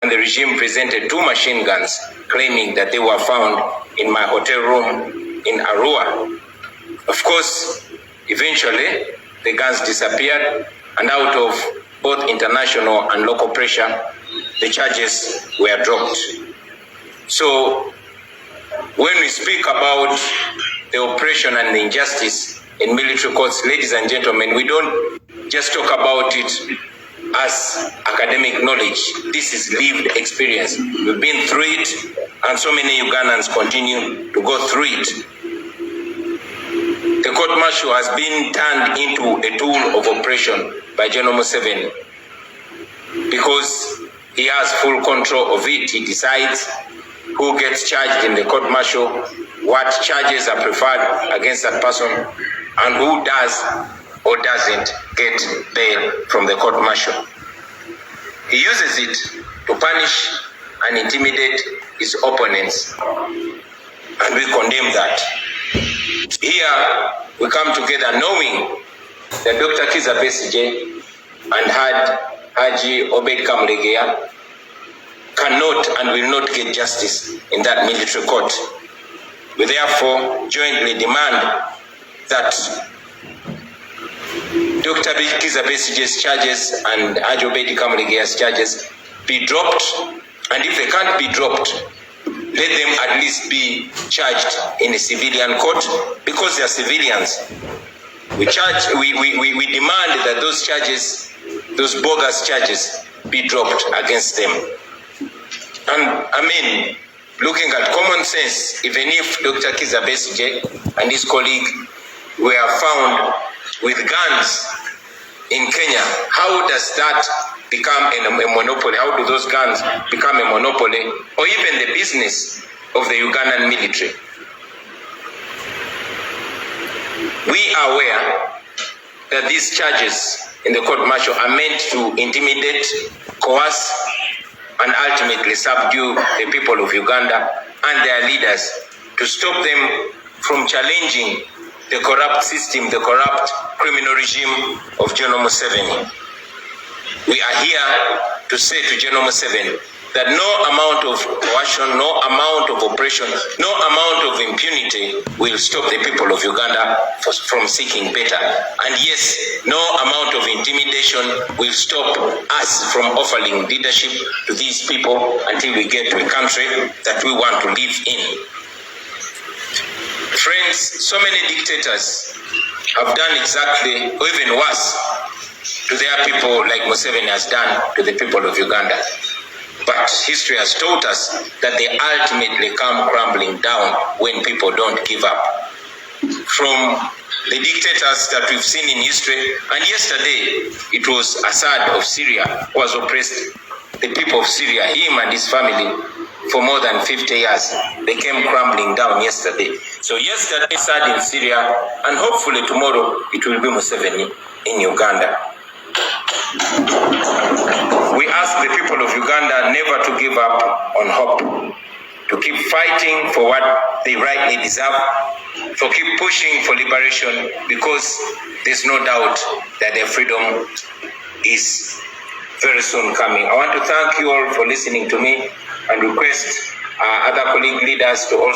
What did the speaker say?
the regime presented 2 machine guns, claiming that they were found in my hotel room in Arua. Of course, eventually, the guns disappeared, and out of both international and local pressure, the charges were dropped. So, when we speak about the oppression and the injustice in military courts, ladies and gentlemen, we don't just talk about it as academic knowledge. This is lived experience. We've been through it, and so many Ugandans continue to go through it. The court-martial has been turned into a tool of oppression by General Museveni because he has full control of it. He decides who gets charged in the court-martial, what charges are preferred against that person, and who does or doesn't get bail from the court-martial. He uses it to punish and intimidate his opponents, and we condemn that. Here we come together knowing that Dr. Kiza Bisigye and Haji Obed Kamulegeya cannot and will not get justice in that military court. We therefore jointly demand that Dr. Kiza Besigye's charges and Haji Obed Kamulegeya's charges be dropped, and if they can't be dropped, let them at least be charged in a civilian court, because they are civilians. We demand that those charges, those bogus charges, be dropped against them. And I mean, looking at common sense, even if Dr. Kiza Besigye and his colleague were found with guns in Kenya, how does that become a monopoly? How do those guns become a monopoly, or even the business of the Ugandan military? We are aware that these charges in the court-martial are meant to intimidate, coerce, and ultimately subdue the people of Uganda and their leaders, to stop them from challenging the corrupt system, the corrupt criminal regime of General Museveni. We are here to say to General Museveni that no amount of coercion, no amount of oppression, no amount of impunity will stop the people of Uganda from seeking better. And yes, no amount of intimidation will stop us from offering leadership to these people until we get to a country that we want to live in. Friends, so many dictators have done exactly, or even worse, to their people like Museveni has done to the people of Uganda. But history has taught us that they ultimately come crumbling down when people don't give up. From the dictators that we've seen in history, and yesterday it was Assad of Syria who has oppressed the people of Syria, him and his family, for more than 50 years. They came crumbling down yesterday. So yesterday Assad in Syria, and hopefully tomorrow it will be Museveni in Uganda. We ask the people of Uganda never to give up on hope, to keep fighting for what they rightly deserve, to keep pushing for liberation, because there's no doubt that their freedom is very soon coming. I want to thank you all for listening to me and request other colleague leaders to also